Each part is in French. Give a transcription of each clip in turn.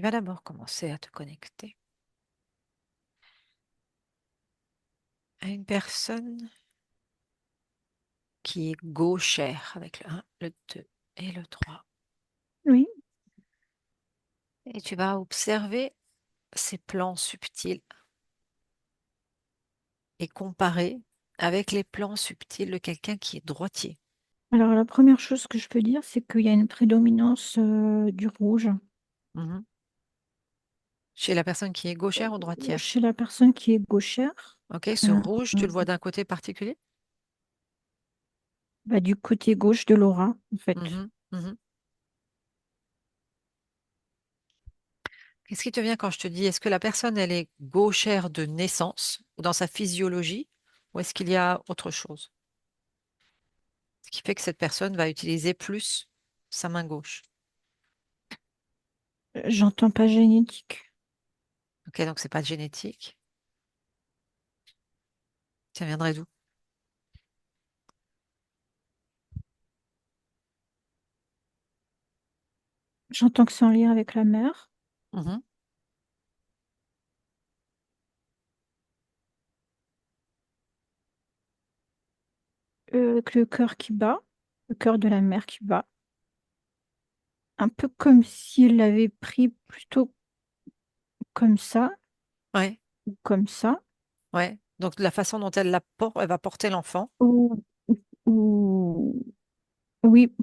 Tu vas d'abord commencer à te connecter à une personne qui est gauchère avec le 1, le 2 et le 3. Oui, Et tu vas observer ces plans subtils et comparer avec les plans subtils de quelqu'un qui est droitier. alors la première chose que je peux dire, c'est qu'il y a une prédominance du rouge Mhm. Chez la personne qui est gauchère ou droitière. chez la personne qui est gauchère. Ok, ce Euh, rouge, euh, tu le vois d'un côté particulier? du côté gauche de l'aura, en fait. Mhm, mhm. Qu'est-ce qui te vient quand je te dis, est-ce que la personne, elle est gauchère de naissance ou dans sa physiologie, ou est-ce qu'il y a autre chose? Ce qui fait que cette personne va utiliser plus sa main gauche. J'entends pas génétique. Ok, donc c'est pas génétique. Ça viendrait d'où? J'entends que c'est en lien avec la mère, Mhm. que le cœur qui bat, le cœur de la mère qui bat, un peu comme si elle l'avait pris plutôt comme ça Ouais, ou comme ça, ouais. Donc la façon dont elle elle va porter l'enfant. ou, ou oui,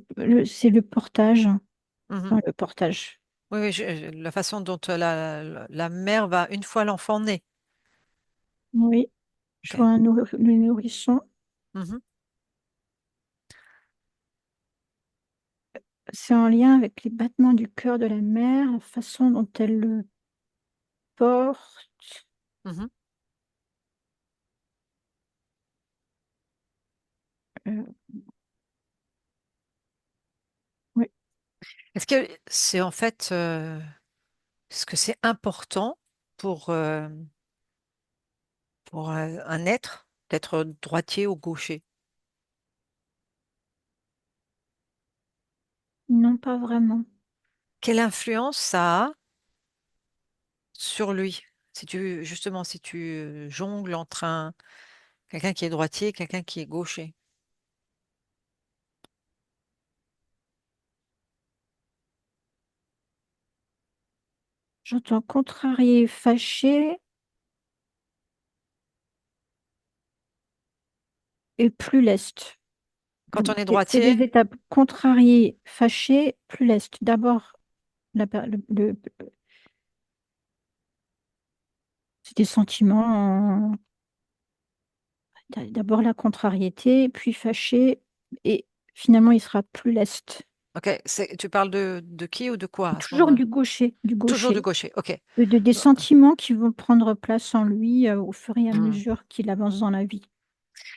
c'est le portage. Mhm. Enfin, le portage. Oui, oui, la façon dont la mère va, une fois l'enfant né. Oui, je vois Ok. le nourrisson. Mhm. C'est en lien avec les battements du cœur de la mère, la façon dont elle le porte. Mhm. Euh, oui. Est-ce que c'est en fait, est-ce que c'est important pour, euh, pour un être d'être droitier ou gaucher? Non, pas vraiment. Quelle influence ça a sur lui? Si tu, justement, si tu jongles entre quelqu'un qui est droitier et quelqu'un qui est gaucher. J'entends contrarié, fâché et plus leste. Quand on est C'est droitier, des étapes contrarié, fâché, plus leste. D'abord, c'est des sentiments. D'abord la contrariété, puis fâché, et finalement il sera plus leste. ok, tu parles de qui ou de quoi à ce Toujours moment-là? du gaucher, du Toujours du gaucher. gaucher, ok. Des sentiments qui vont prendre place en lui au fur et à Hmm. mesure qu'il avance dans la vie.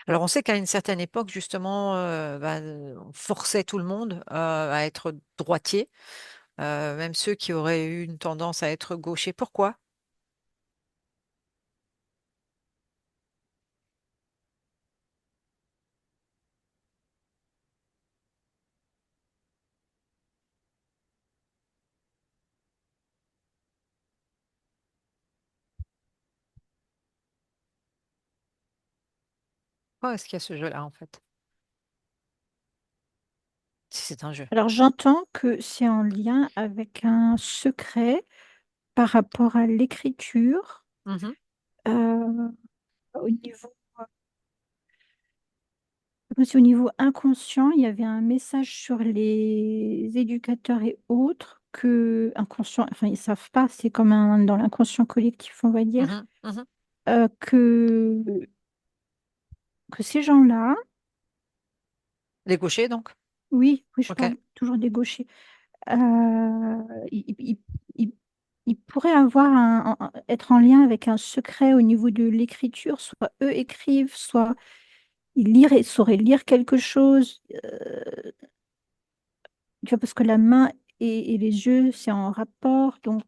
Alors on sait qu'à une certaine époque, justement, on forçait tout le monde à être droitier, même ceux qui auraient eu une tendance à être gauchers. Pourquoi? Pourquoi est-ce qu'il y a ce jeu-là, en fait? Si c'est un jeu. Alors j'entends que c'est en lien avec un secret par rapport à l'écriture. Mhm, euh, au niveau, comme si au niveau inconscient, il y avait un message sur les éducateurs et autres que inconscient, enfin ils savent pas, c'est comme dans l'inconscient collectif, on va dire, mhm, mhm. euh, que, que ces gens-là, Les gauchers, donc? oui, oui, je Ok. parle toujours des gauchers, euh, ils, ils- ils- ils pourraient avoir être en lien avec un secret au niveau de l'écriture, soit eux écrivent, soit sauraient lire quelque chose, tu vois, parce que la main et les yeux, c'est en rapport, donc,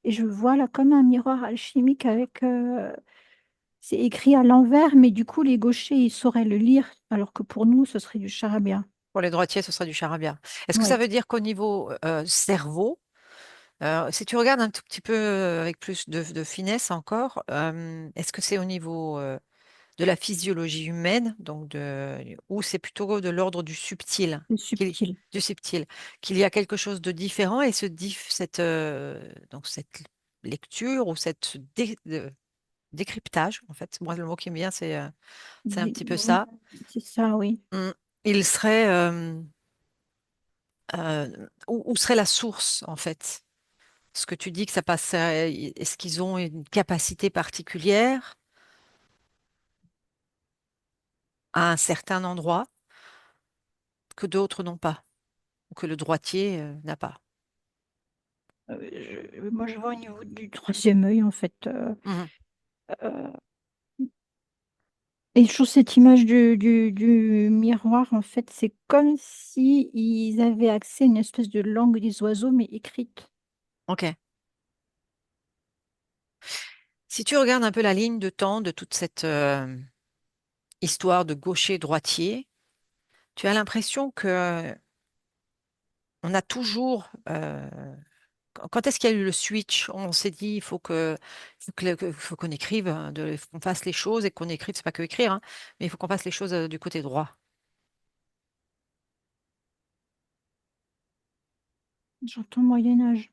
et je vois là comme un miroir alchimique avec, c'est écrit à l'envers, mais du coup, les gauchers, ils sauraient le lire, alors que pour nous, ce serait du charabia. Pour les droitiers, ce serait du charabia. Est-ce que ça Oui. veut dire qu'au niveau cerveau, Si tu regardes un tout petit peu avec plus de finesse encore, est-ce que c'est au niveau de la physiologie humaine, ou c'est plutôt de l'ordre du subtil, C'est qu'il, subtil. du subtil, qu'il y a quelque chose de différent et cette lecture ou décryptage, en fait, moi le mot qui me vient, c'est un petit peu Oui, ça. c'est ça, oui. Mm. Il serait, où serait la source, en fait? Ce que tu dis que ça passe, est-ce qu'ils ont une capacité particulière à un certain endroit que d'autres n'ont pas, ou que le droitier, n'a pas? Moi, je vois au niveau du troisième œil, en fait. Mhm. Euh, et je trouve cette image du miroir, en fait, c'est comme si ils avaient accès à une espèce de langue des oiseaux, mais écrite. Ok. Si tu regardes un peu la ligne de temps de toute cette histoire de gaucher-droitier, tu as l'impression que on a toujours. Quand est-ce qu'il y a eu le switch? On s'est dit, faut qu'on écrive, hein, faut qu'on fasse les choses et qu'on écrive, c'est pas que écrire, hein, mais il faut qu'on fasse les choses du côté droit. J'entends Moyen Âge.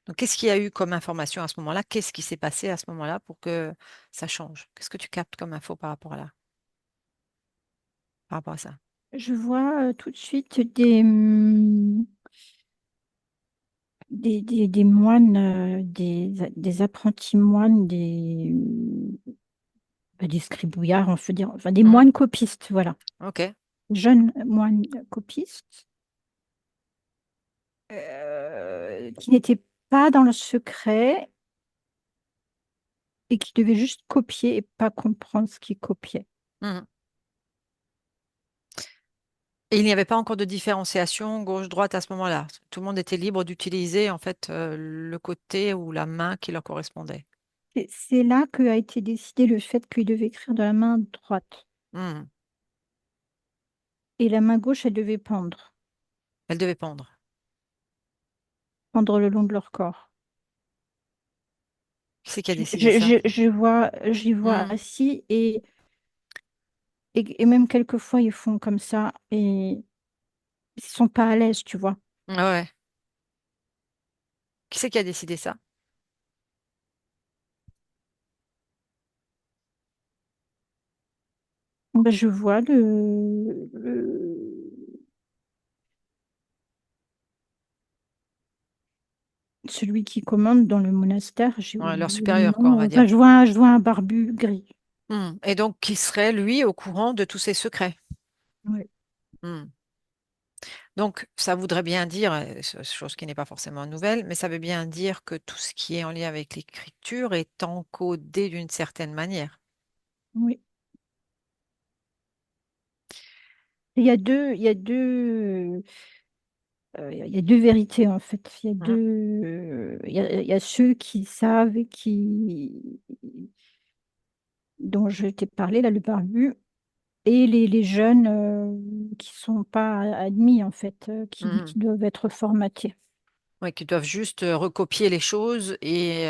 Donc, qu'est-ce qu'il y a eu comme information à ce moment-là? Qu'est-ce qui s'est passé à ce moment-là pour que ça change? Qu'est-ce que tu captes comme info par rapport à ça? Je vois tout de suite des moines, des apprentis moines, des scribouillards, on peut dire, enfin des Mhm. moines copistes, voilà. Ok. Jeunes moines copistes qui n'étaient pas dans le secret et qui devaient juste copier et pas comprendre ce qu'ils copiaient. Mhm. Et il n'y avait pas encore de différenciation gauche-droite à ce moment-là. Tout le monde était libre d'utiliser en fait le côté ou la main qui leur correspondait. C'est là qu'a été décidé le fait qu'ils devaient écrire de la main droite. Mhm. Et la main gauche, elle devait pendre, Elle devait pendre. pendre le long de leur corps. Qui c'est qui a décidé ça? J'y vois Mhm. assis et même quelquefois ils font comme ça et ils sont pas à l'aise, tu vois. Ah ouais. Qui c'est qui a décidé ça? Ben, je vois celui qui commande dans le monastère, j'ai Ouais, leur oublié le supérieur, quoi, on nom. va dire. Enfin, je vois un barbu gris. Et donc, qui serait, lui, au courant de tous ces secrets? Ouais. Hmm. Donc, ça voudrait bien dire, chose qui n'est pas forcément nouvelle, mais ça veut bien dire que tout ce qui est en lien avec l'écriture est encodé d'une certaine manière. Oui. Il y a deux vérités en fait. Mhm. Il y a ceux qui savent et dont je t'ai parlé, là, le barbu, et les jeunes qui sont pas admis en fait, Mhm. qui doivent être formatés. Ouais, qui doivent juste recopier les choses et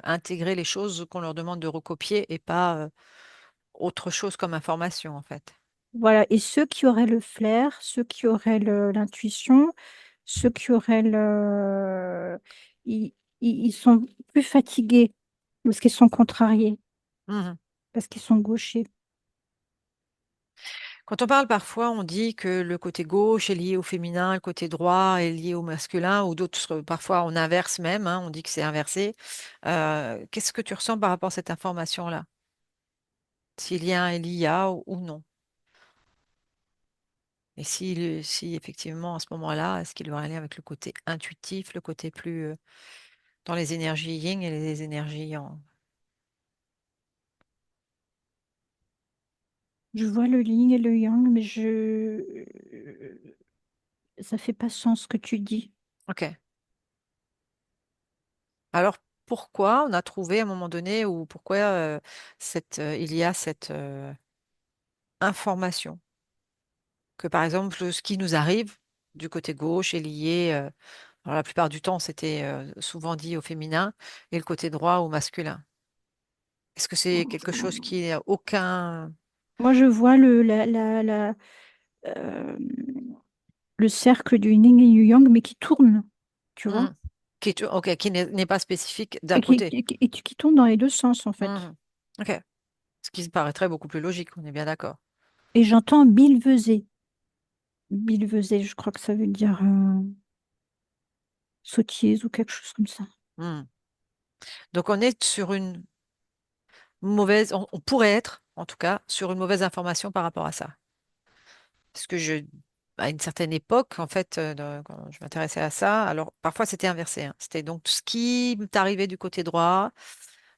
intégrer les choses qu'on leur demande de recopier et pas autre chose comme information, en fait. Voilà. Et ceux qui auraient le flair, ceux qui auraient l'intuition, ceux qui auraient ils, ils sont plus fatigués parce qu'ils sont contrariés, Mhm. parce qu'ils sont gauchers. Quand on parle parfois, on dit que le côté gauche est lié au féminin, le côté droit est lié au masculin, ou d'autres, parfois on inverse même, hein, on dit que c'est inversé. Qu'est-ce que tu ressens par rapport à cette information-là? S'il y a un LIA ou non? Et si effectivement, à ce moment-là, est-ce qu'il y aurait un lien avec le côté intuitif, le côté plus dans les énergies yin et les énergies yang? Je vois le yin et le yang, mais ça fait pas sens ce que tu dis. Ok. Alors, pourquoi on a trouvé à un moment donné, ou pourquoi il y a cette information que, par exemple, ce qui nous arrive du côté gauche est lié Alors, la plupart du temps, c'était souvent dit au féminin et le côté droit au masculin. Est-ce que c'est quelque chose qui n'a aucun... Moi, je vois euh, le cercle du yin et du yang, mais qui tourne, tu vois, Hmm. Ok, qui n'est pas spécifique d'un et côté. qui tourne dans les deux sens, en fait. Hmm. Ok. Ce qui paraîtrait beaucoup plus logique, on est bien d'accord. Et j'entends billevesée. Billevesée, je crois que ça veut dire sottise ou quelque chose comme ça. Hmm. Donc on est sur une mauvaise, on pourrait être, en tout cas, sur une mauvaise information par rapport à ça. Parce que à une certaine époque, en fait, quand je m'intéressais à ça, alors parfois c'était inversé, hein. C'était donc tout ce qui t'arrivait du côté droit,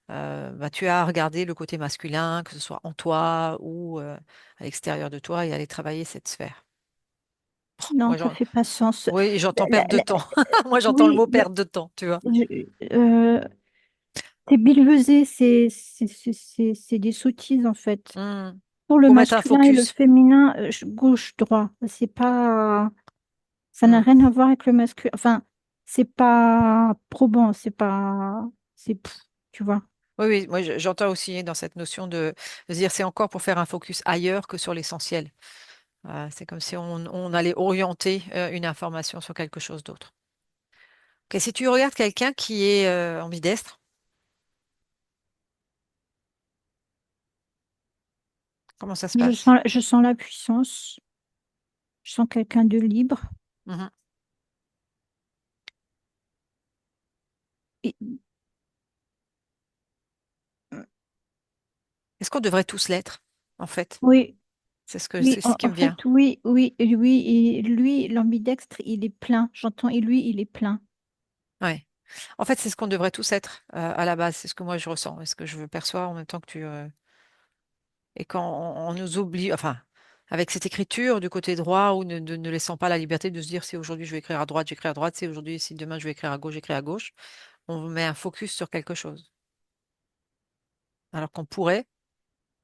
bah, tu as regardé le côté masculin, que ce soit en toi ou à l'extérieur de toi, et aller travailler cette sphère. Non, Moi, ça fait pas sens. oui, j'entends La- perte de la- temps. Moi, j'entends le oui, mot perte de temps, tu vois. je- euh, c'est billevesée, c'est des sottises, en fait. Hmm. Pour le Pour mettre un masculin et le focus. féminin, gauche-droit, c'est pas, ça n'a Hmm. rien à voir avec le masculin. Enfin, c'est pas probant, c'est, pff, tu vois. Oui, oui, moi j'entends aussi dans cette notion de se dire c'est encore pour faire un focus ailleurs que sur l'essentiel. C'est comme si on allait orienter une information sur quelque chose d'autre. Ok, si tu regardes quelqu'un qui est ambidestre, comment ça se passe? Je sens la puissance, je sens quelqu'un de libre. Mhm. Et, Est-ce qu'on devrait tous l'être, en fait? oui, oui, C'est ce qui en me vient. fait, oui, oui, oui, et lui, l'ambidextre, il est plein. J'entends, et lui, il est plein. Ouais. En fait, c'est ce qu'on devrait tous être à la base. C'est ce que moi je ressens et ce que je perçois en même temps que tu. Et quand on nous oublie, enfin, avec cette écriture du côté droit ou ne laissant pas la liberté de se dire si aujourd'hui je vais écrire à droite, j'écris à droite, si aujourd'hui, si demain je vais écrire à gauche, j'écris à gauche, on met un focus sur quelque chose. Alors qu'on pourrait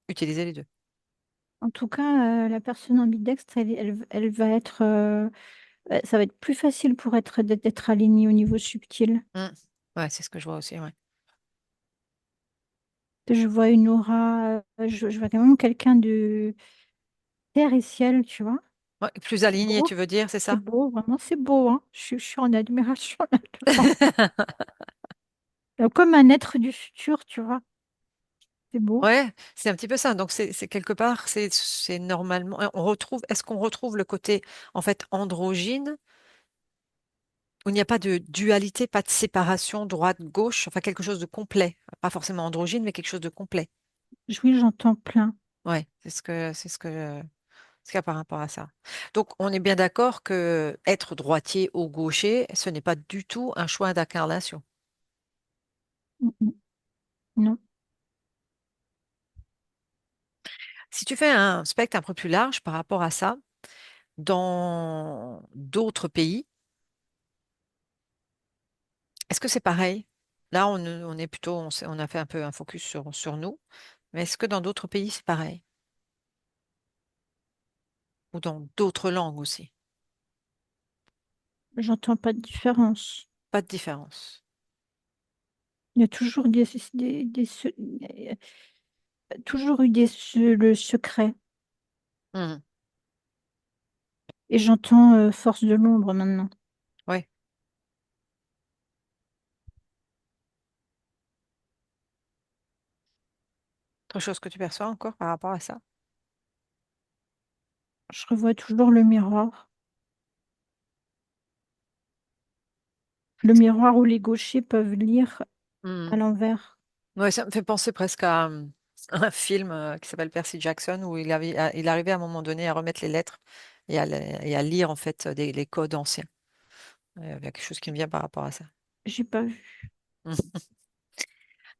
utiliser les deux. En tout cas, la personne ambidextre, elle va être, ça va être plus facile pour d'être alignée au niveau subtil. Mm. Ouais, c'est ce que je vois aussi, ouais. Je vois une aura, je vois quand même quelqu'un de terre et ciel, tu vois. Ouais, plus C'est aligné, beau, tu veux dire, c'est c'est ça? beau, vraiment, c'est beau, hein. Je suis en admiration là devant. Comme un être du futur, tu vois. C'est beau. Ouais, c'est un petit peu ça. Donc c'est quelque part, c'est normalement, on retrouve, est-ce qu'on retrouve le côté en fait androgyne où il n'y a pas de dualité, pas de séparation droite-gauche, enfin quelque chose de complet, pas forcément androgyne, mais quelque chose de complet. Oui, j'entends plein. Ouais, ce qu'il y a par rapport à ça. Donc on est bien d'accord que être droitier ou gaucher, ce n'est pas du tout un choix d'incarnation. Mm, mm. Non, Si tu fais un spectre un peu plus large par rapport à ça, dans d'autres pays, est-ce que c'est pareil? Là, on est plutôt, on a fait un peu un focus sur nous, mais est-ce que dans d'autres pays, c'est pareil? Ou dans d'autres langues aussi? j'entends pas de différence. Pas de différence. Il y a toujours toujours eu le secret. Mhm. Et j'entends force de l'ombre maintenant. Oui. Autre chose que tu perçois encore par rapport à ça? Je revois toujours le miroir. Le miroir où les gauchers peuvent lire à Mhm. l'envers. Ouais, ça me fait penser presque à un film qui s'appelle Percy Jackson où il arrivait à un moment donné à remettre les lettres et à lire en fait les codes anciens. Il y a quelque chose qui me vient par rapport à ça. J'ai pas vu. Mhm.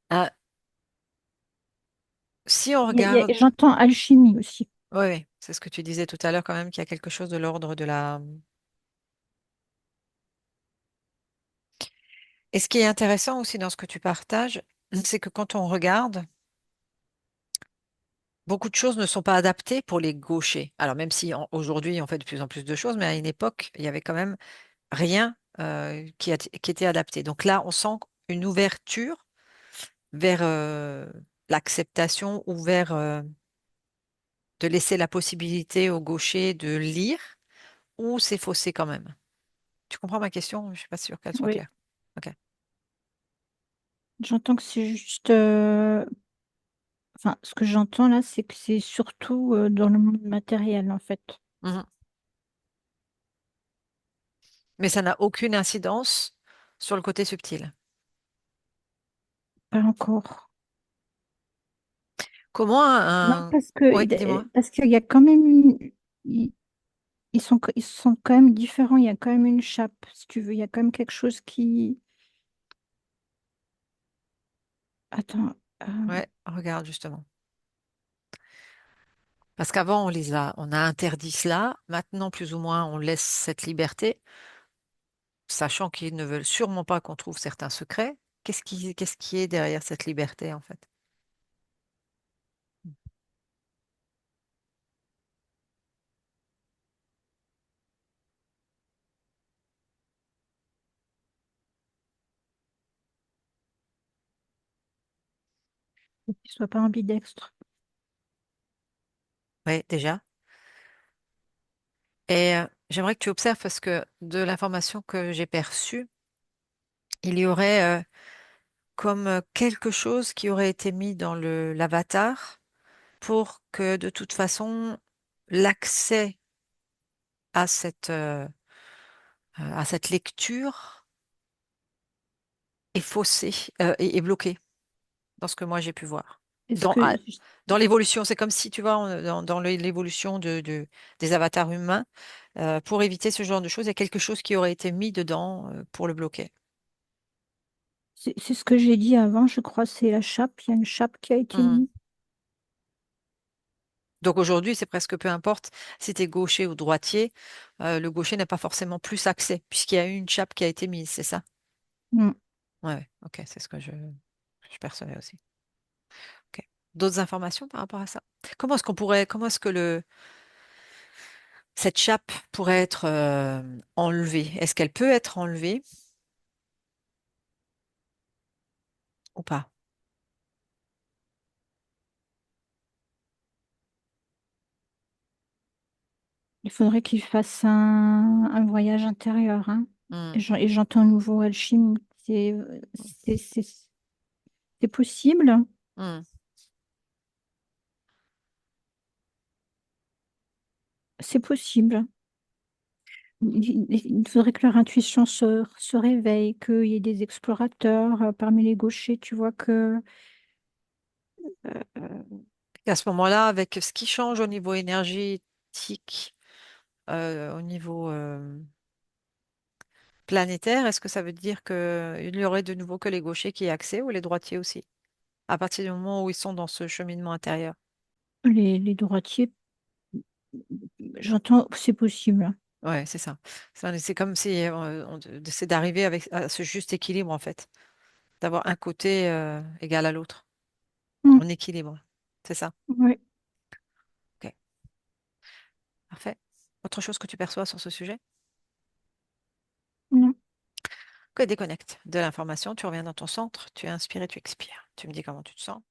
Ah, si on regarde, J'entends alchimie aussi. oui, oui, c'est ce que tu disais tout à l'heure quand même, qu'il y a quelque chose de l'ordre de la... Et ce qui est intéressant aussi dans ce que tu partages, c'est que quand on regarde, beaucoup de choses ne sont pas adaptées pour les gauchers. Alors même si aujourd'hui on fait de plus en plus de choses, mais à une époque, il y avait quand même rien qui était adapté. Donc là, on sent une ouverture vers l'acceptation ou vers de laisser la possibilité au gaucher de lire ou c'est faussé quand même. Tu comprends ma question? Je ne suis pas sûre qu'elle soit Oui, claire. Ok. j'entends que c'est juste. Enfin, ce que j'entends là, c'est que c'est surtout dans le monde matériel, en fait. Mhm. Mais ça n'a aucune incidence sur le côté subtil. Pas encore. Comment Non, un... Oui, dis-moi. parce qu'il y a quand même ils, ils sont quand même différents. Il y a quand même une chape, si tu veux. Il y a quand même quelque chose qui. Attends. Ouais, regarde justement. Parce qu'avant, on a interdit cela. Maintenant, plus ou moins, on laisse cette liberté, sachant qu'ils ne veulent sûrement pas qu'on trouve certains secrets. Qu'est-ce qui est derrière cette liberté, en fait? Qu'il soit pas ambidextre. Oui, déjà. Et j'aimerais que tu observes parce que de l'information que j'ai perçue, il y aurait comme quelque chose qui aurait été mis dans le l'avatar pour que de toute façon l'accès à cette lecture est faussé, est bloqué dans ce que moi j'ai pu voir. Est-ce Dans, que dans l'évolution, c'est comme si tu vois, dans l'évolution des avatars humains, pour éviter ce genre de choses, il y a quelque chose qui aurait été mis dedans pour le bloquer. c'est ce que j'ai dit avant, je crois, c'est la chape. Il y a une chape qui a été Hmm. mise. Donc aujourd'hui, c'est presque peu importe si tu es gaucher ou droitier, le gaucher n'a pas forcément plus accès puisqu'il y a eu une chape qui a été mise, c'est ça? Mm. Ouais, ouais, ok, c'est ce que je percevais aussi. Ok. D'autres informations par rapport à ça? Comment est-ce que cette chape pourrait être enlevée? Est-ce qu'elle peut être enlevée ou pas? Il faudrait qu'il fasse un voyage intérieur, hein. Hmm, Et j'entends un nouveau alchimie. C'est, c'est, c'est possible. hmm. C'est possible. Il faudrait que leur intuition se réveille, qu'il y ait des explorateurs parmi les gauchers. Tu vois que Et à ce moment-là, avec ce qui change au niveau énergétique, au niveau planétaire, est-ce que ça veut dire qu'il n'y aurait de nouveau que les gauchers qui aient accès ou les droitiers aussi, à partir du moment où ils sont dans ce cheminement intérieur? les droitiers, j'entends, c'est possible. Ouais, c'est ça. C'est comme si c'est d'arriver avec à ce juste équilibre en fait, d'avoir un côté égal à l'autre, Mm, en équilibre. C'est ça. ouais, Ok, parfait. Autre chose que tu perçois sur ce sujet? non. Ok, déconnecte de l'information, tu reviens dans ton centre, tu inspires et tu expires. Tu me dis comment tu te sens.